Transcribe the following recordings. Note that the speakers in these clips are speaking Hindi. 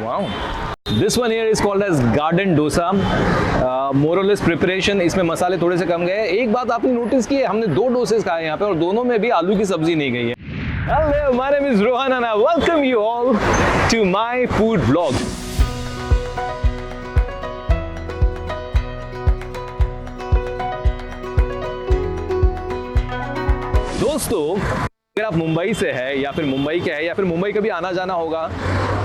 Wow. This one here is called as garden dosa. More or less preparation इसमें मसाले थोड़े से कम गए। एक बात आपने नोटिस की है, हमने 2 डोसेस खाए यहाँ पे और दोनों में भी आलू की सब्जी नहीं गई है। Hello, my name is Rohan and I welcome you all to my food vlog. दोस्तों, अगर आप मुंबई से है या फिर मुंबई के है या फिर मुंबई कभी आना जाना होगा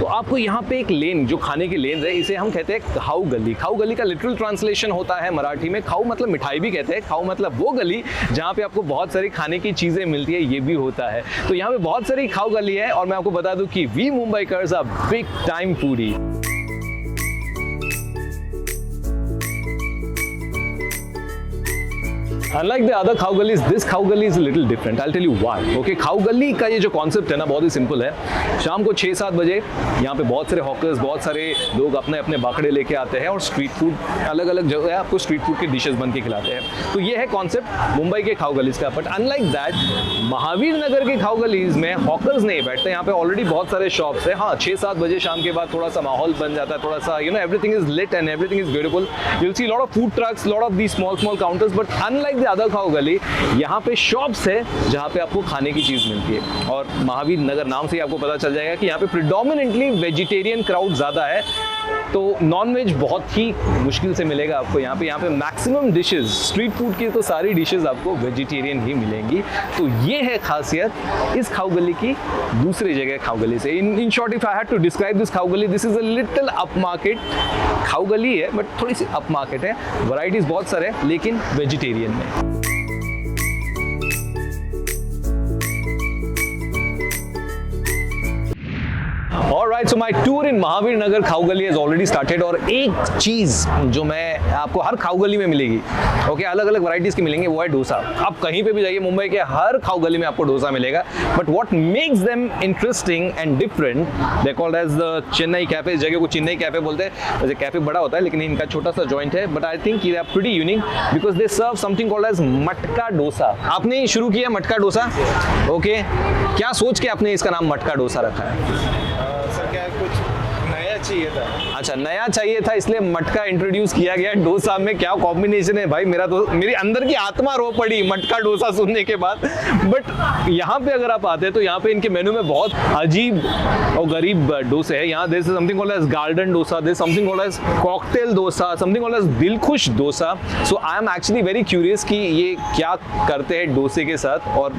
तो आपको यहाँ पे एक लेन, जो खाने की लेन है, इसे हम कहते हैं खाऊ गली। खाऊ गली का लिटरल ट्रांसलेशन होता है मराठी में, खाऊ मतलब मिठाई भी कहते हैं, खाऊ मतलब वो गली जहाँ पे आपको बहुत सारी खाने की चीज़ें मिलती है, ये भी होता है। तो यहाँ पे बहुत सारी खाऊ गली है और मैं आपको बता दूँ कि we Mumbaikars are big time foodie. Unlike the other खाऊ गलीज, this खाऊ गली is a little different. I'll tell you why. Okay, खाऊ गली का ये जो कॉन्सेप्ट है ना, बहुत ही सिंपल है। शाम को 6-7 बजे यहाँ पे बहुत सारे हॉकर्स, बहुत सारे लोग अपने अपने बाकड़े लेके आते हैं और स्ट्रीट फूड, अलग अलग जगह आपको स्ट्रीट फूड के डिशेस बन के खिलाते हैं। तो ये है कॉन्सेप्ट मुंबई के खाऊ गलीज का। बट अनलाइक दैट, महावीर नगर के खाऊ गलीज में हॉकर्स नहीं बैठते। यहाँ पे ऑलरेडी बहुत सारे शॉप्स है। हाँ, 6-7 बजे शाम के बाद थोड़ा सा माहौल बन जाता है, थोड़ा सा everything is lit and everything is beautiful. You will see lot of food trucks, lot of the small counters. But unlike आधा खाओ गली, यहाँ पे शॉप्स है जहाँ पे आपको खाने की चीज मिलती है। और महावीर नगर नाम से ही आपको पता चल जाएगा कि यहाँ पे प्रिडोमिनेंटली वेजिटेरियन क्राउड ज्यादा है, तो नॉन वेज बहुत ही मुश्किल से मिलेगा आपको यहाँ पे मैक्सिमम डिशेस, स्ट्रीट फूड की तो सारी डिशेस आपको वेजिटेरियन ही मिलेंगी। तो ये है खासियत इस खाऊ गली की दूसरी जगह खाऊ गली से। In short, if I had to describe this Khau Gali, this is a little upmarket. Khau Gali है बट थोड़ी सी अप मार्केट है, वैरायटीज बहुत सारे लेकिन वेजिटेरियन में। Alright, so my tour in Mahavir नगर खाऊ गली has already started। और एक चीज जो मैं आपको हर खाऊ गली में मिलेगी, ओके, अलग अलग वैरायटीज की मिलेंगे, वो है डोसा। आप कहीं पे भी जाइए मुंबई के हर खाऊ गली में आपको डोसा मिलेगा। But what makes them interesting and different, they called as the Chennai Cafe. इस जगह को चेन्नई कैफे बोलते हैं। वैसे कैफे बड़ा होता है लेकिन इनका छोटा सा जॉइंट है, but I think they are pretty unique because they serve something called as matka dosa. आपने शुरू किया मटका डोसा, ओके, क्या सोच के आपने इसका नाम मटका डोसा रखा है? क्या कुछ नया चाहिए था। अच्छा, नया चाहिए था इसलिए मटका इंट्रोड्यूस किया गया डोसा में। क्या कॉम्बिनेशन है भाई, मेरी अंदर की आत्मा रो पड़ी मटका डोसा सुनने के बाद। बट यहाँ पे अगर आप आते हैं तो यहाँ पे इनके मेनू में बहुत अजीब और गरीब डोसे है। यहाँ there is something called as garden dosa, there is something called as cocktail dosa, something called as Dilkhush dosa. So I am actually very curious कि ये क्या करते हैं डोसे के साथ। और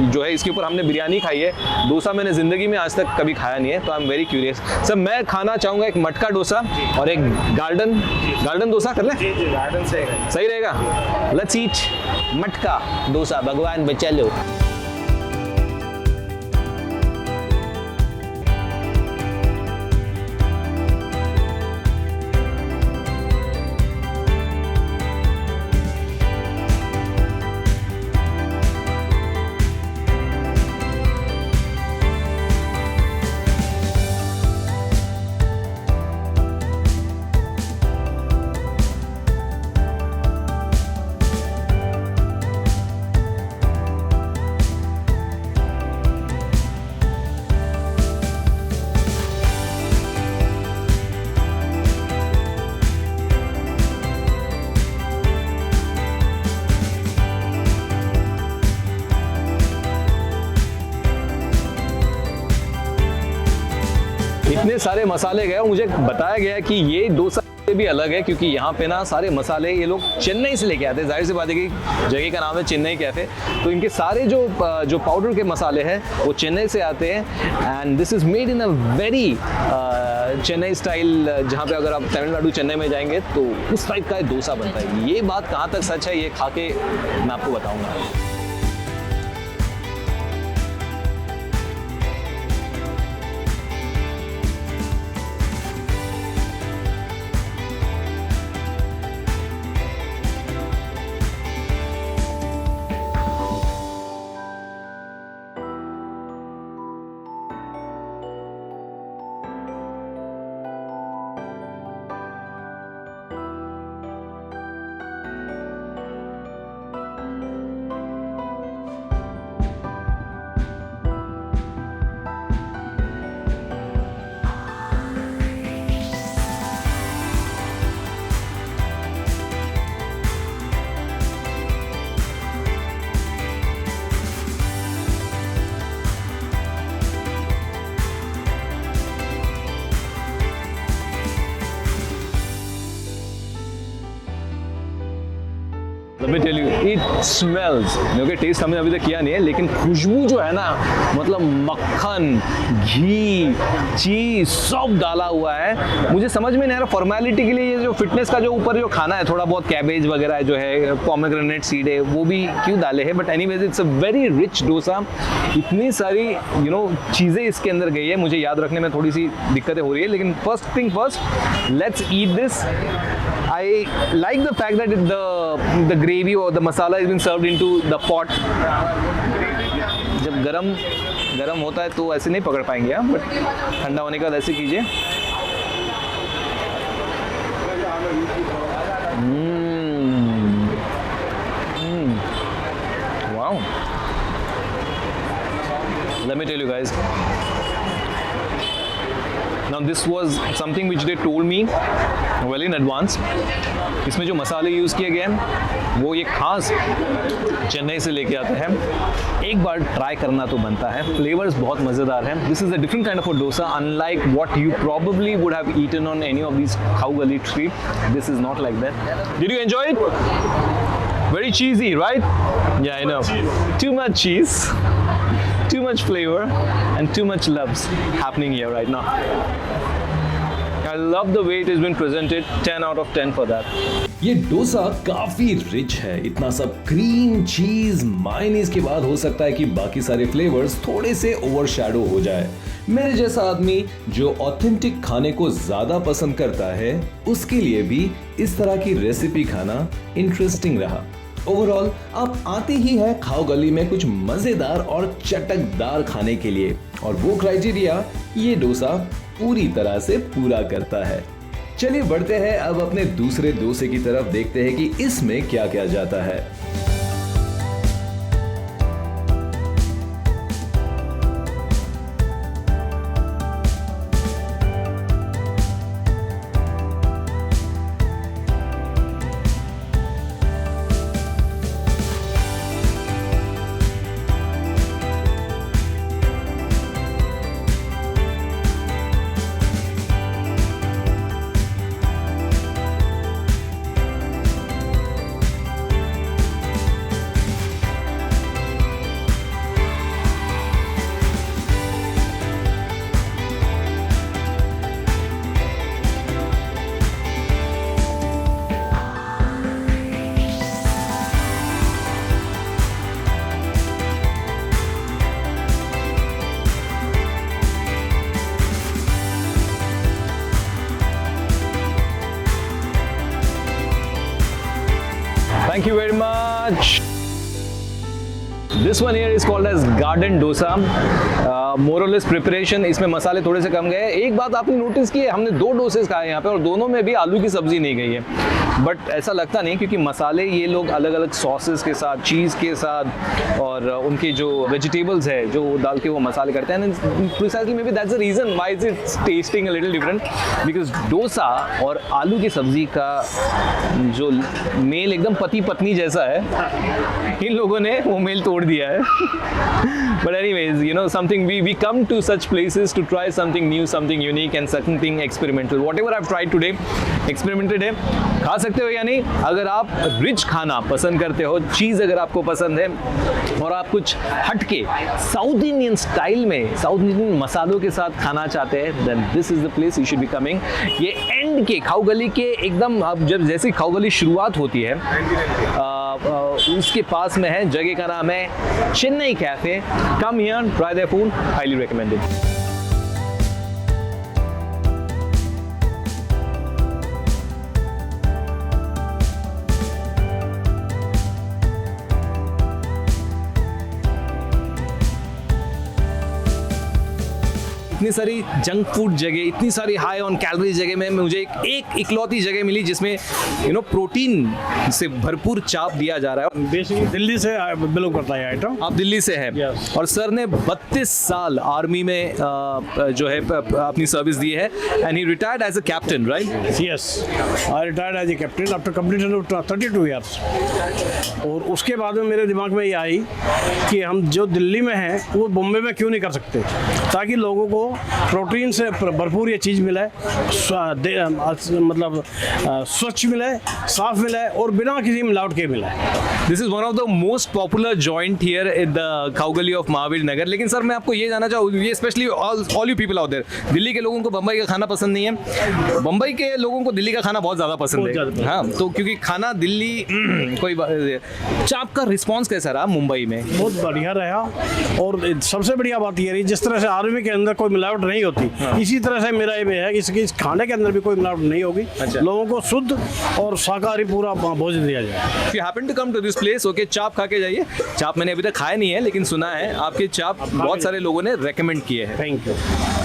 जो है इसके ऊपर हमने बिरयानी खाई है, डोसा मैंने जिंदगी में आज तक कभी खाया नहीं है, तो I am very curious. Sir, मैं खाना चाहूंगा एक मटका डोसा और एक गार्डन डोसा कर ले। जी, गार्डन सही रहेगा। लेट्स ईट मटका डोसा, भगवान बचा लो। इतने सारे मसाले गए और मुझे बताया गया कि ये डोसा भी अलग है क्योंकि यहाँ पे ना सारे मसाले ये लोग चेन्नई से लेके आते हैं। जाहिर सी बात है कि जगह का नाम है चेन्नई कैफे, तो इनके सारे जो पाउडर के मसाले हैं वो चेन्नई से आते हैं। And this is made in a very Chennai style, जहाँ पे अगर आप तमिलनाडु चेन्नई में जाएंगे तो उस टाइप का डोसा बनता है। ये बात कहाँ तक सच है ये खा के मैं आपको बताऊँगा। me tell you, it smells. Okay, taste हमने अभी तक किया नहीं है, लेकिन खुशबू जो है ना, मतलब मक्खन, घी, चीज सब डाला हुआ है। मुझे समझ में नहीं आ रहा फॉर्मेलिटी के लिए ये जो फिटनेस का जो ऊपर जो खाना है, थोड़ा बहुत कैबेज वगैरह जो है, पोमेग्रेनेट सीड है, वो भी क्यों डाले हैं, but anyways it's a very rich dosa. इतनी सारी चीज़ें इसके अंदर गई है, मुझे याद रखने में थोड़ी सी दिक्कतें हो रही है, लेकिन first thing first, let's eat this. I like the fact that the gravy or the masala has been served into the pot. जब गरम होता है तो ऐसे नहीं पकड़ पाएंगे आप, बट ठंडा होने के बाद ऐसे कीजिए। Wow. Let me tell you guys. Now this was something which they told me well in advance. इसमें जो मसाले यूज़ किए गए हैं वो ये खास चेन्नई से लेके आते हैं। एक बार ट्राई करना तो बनता है, फ्लेवर्स बहुत मज़ेदार हैं। This is a different kind of a dosa, unlike what you probably would have eaten on any of these Khau Gali street. This is not like that. Did you enjoy it? Very cheesy, right? Yeah, I know. Too much cheese. Too much flavor and too much loves happening here right now. I love the way it has been presented. 10 out of 10 for that. ये डोसा काफी रिच है। इतना सब क्रीम, चीज, मायोनीज के बाद हो सकता है कि बाकी सारे फ्लेवर्स थोड़े से ओवरशैडो हो जाए। मेरे जैसा आदमी जो ऑथेंटिक खाने को ज्यादा पसंद करता है, उसके लिए भी इस तरह की रेसिपी खाना इंटरेस्टिंग रहा। ओवरऑल आप आते ही हैं खाओ गली में कुछ मजेदार और चटकदार खाने के लिए, और वो क्राइटेरिया ये डोसा पूरी तरह से पूरा करता है। चलिए बढ़ते हैं अब अपने दूसरे डोसे की तरफ, देखते हैं कि इसमें क्या क्या जाता है। Thank you very much. This one here is called as garden dosa. More or less preparation, इसमें मसाले थोड़े से कम गए। एक बात आपने नोटिस की है, हमने 2 डोसेस खाए यहाँ पे और दोनों में भी आलू की सब्जी नहीं गई है, बट ऐसा लगता नहीं, क्योंकि मसाले ये लोग अलग अलग सॉसेस के साथ, चीज़ के साथ और उनके जो वेजिटेबल्स है जो डाल के वो मसाले करते हैं। Precisely may be that's the reason why is it's testing a little different, because dosa और आलू की सब्जी का जो मेल एकदम पति पत्नी जैसा है, इन लोगों ने वो मेल तोड़ दिया है। But anyways, you know, something we come to such places to try something new, something unique and something experimental. Whatever I've tried today, experimented है। खा सकते हो या नहीं? अगर आप रिच खाना पसंद करते हो, चीज़ अगर आपको पसंद है और आप कुछ हटके साउथ इंडियन स्टाइल में, साउथ इंडियन मसालों के साथ खाना चाहते हैं, then this is the place you should be coming. ये एंड के खाओ गली के एकदम, अब जब जैसे खाओ गली शुरुआत होती है, उसके पास में है, जगह का नाम है Chennai cafe. Come here, try their food, highly recommended. इतनी सारी जंक फूड जगह, इतनी सारी हाई ऑन कैलोरीज जगह में मुझे एक इकलौती जगह मिली जिसमें प्रोटीन से भरपूर चाप दिया जा रहा है। बेसिकली दिल्ली से बिलोंग करता है आइटम। आप दिल्ली से हैं? Yes. और सर ने 32 साल आर्मी में जो है अपनी सर्विस दी है, and he retired as a captain, right? Yes, I retired as a captain after completion of 32 years. और उसके बाद में मेरे दिमाग में ये आई कि हम जो दिल्ली में हैं वो बॉम्बे में क्यों नहीं कर सकते, ताकि लोगों को प्रोटीन से भरपूर ये चीज़ मिला है, मतलब स्वच्छ मिला है, साफ मिला है और बिना किसी मिलावट के मिला है। This is one of the most popular joint here in the खाऊ गली ऑफ महावीर नगर। लेकिन सर मैं आपको ये जानना चाहूँ, ये specially all you people out there, Delhi के लोगों को बम्बई का खाना पसंद नहीं है, बम्बई के लोगों को दिल्ली का खाना बहुत ज़्यादा पसंद है। हाँ, तो क्योंकि खाना दिल्ली कोई चाप का रिस्पॉन्स कैसा रहा मुंबई में? बहुत बढ़िया रहा और सबसे बढ़िया बात ये रही, जिस तरह से आर्मी के अंदर कोई मिलावट नहीं होती, इसी तरह से मेरा ये है कि इस खाने के अंदर भी कोई मिलावट नहीं होगी। अच्छा। लोगों को शुद्ध और शाकाहारी पूरा भोजन दिया जाए। If you happen to come to this place, okay, चाप खा के जाइए। चाप मैंने अभी तक खाया नहीं है, लेकिन सुना है आपके चाप बहुत सारे लोगों ने रेकमेंड किए हैं। Thank you.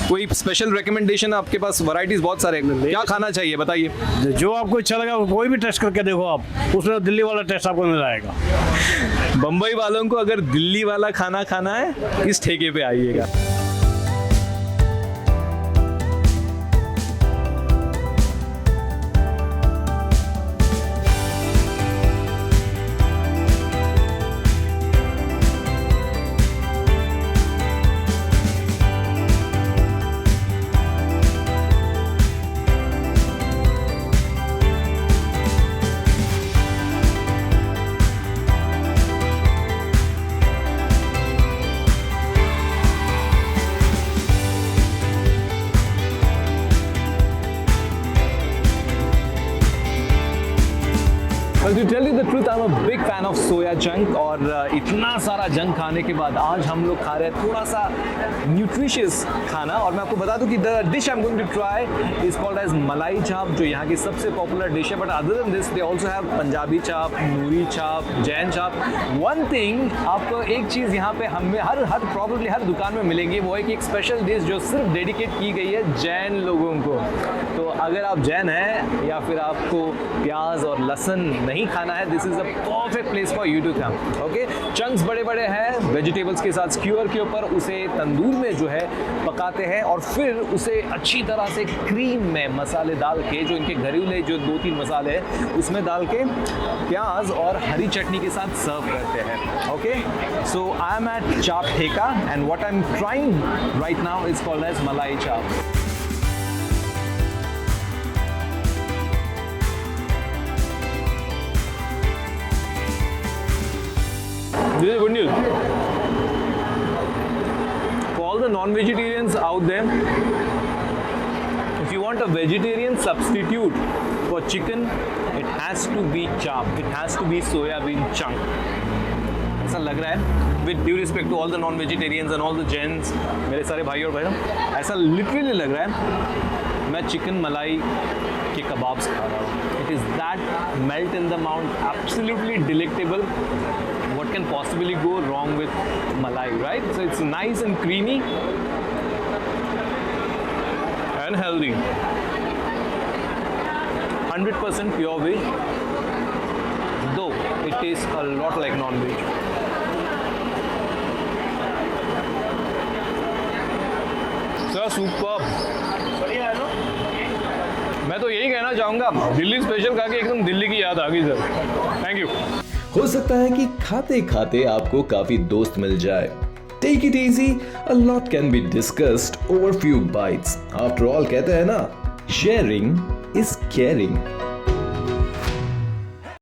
कोई स्पेशल रिकमेंडेशन आपके पास? वैरायटीज बहुत सारे, क्या खाना चाहिए बताइए? जो आपको अच्छा लगा कोई भी टेस्ट करके देखो आप, उसमें दिल्ली वाला टेस्ट आपको मिल जाएगा। बम्बई वालों को अगर दिल्ली वाला खाना खाना है, इस ठेके पे आइएगा। Well, to tell you the truth, I'm a big fan of soya junk और इतना सारा जंक खाने के बाद आज हम लोग खा रहे हैं थोड़ा सा न्यूट्रिशियस खाना। और मैं आपको बता दूं कि the dish I am going to try is called as malai chaap, जो यहाँ की सबसे पॉपुलर डिश है। But other than this they also have Punjabi chaap, Noori चाप, जैन चाप। वन थिंग, आपको एक चीज़ यहाँ पे हमें हर प्रॉब्लली हर दुकान में मिलेंगी, वो है कि एक स्पेशल डिश जो सिर्फ डेडिकेट की गई है जैन लोगों को। तो अगर आप जैन हैं या फिर आपको प्याज और लहसुन नहीं खाना है, this is a perfect place for you to come. Okay, chunks बड़े बड़े हैं, वेजिटेबल्स के साथ स्क्यूअर के ऊपर उसे तंदूर में जो है पकाते हैं और फिर उसे अच्छी तरह से क्रीम में मसाले डाल के, जो इनके घरेलू जो 2-3 मसाले हैं उसमें डाल के प्याज और हरी चटनी के साथ सर्व करते हैं। Okay, so I am at chaap theka and what I am trying right now is called as malai chaap. This is good news for all the non-vegetarians out there. If you want a vegetarian substitute for chicken, it has to be chap. It has to be soya bean chunk. ऐसा लग रहा है, with due respect to all the non-vegetarians and all the Jains, मेरे सारे भाई और बहनों, ऐसा literally लग रहा है मैं चिकन मलाई के कबाब्स खा रहा हूँ। It is that melt in the mouth, absolutely delectable. What can possibly go wrong with malai, right? So it's nice and creamy and healthy. 100% pure veg, though it tastes a lot like non-veg. So superb. बढ़िया है ना? मैं तो यही कहना चाहूँगा, दिल्ली स्पेशल खा के एकदम दिल्ली की याद आ गई सर। Thank you. हो सकता है कि खाते खाते आपको काफी दोस्त मिल जाए। Take it easy, a lot can be discussed over few bites. After all, कहते हैं ना, sharing is caring.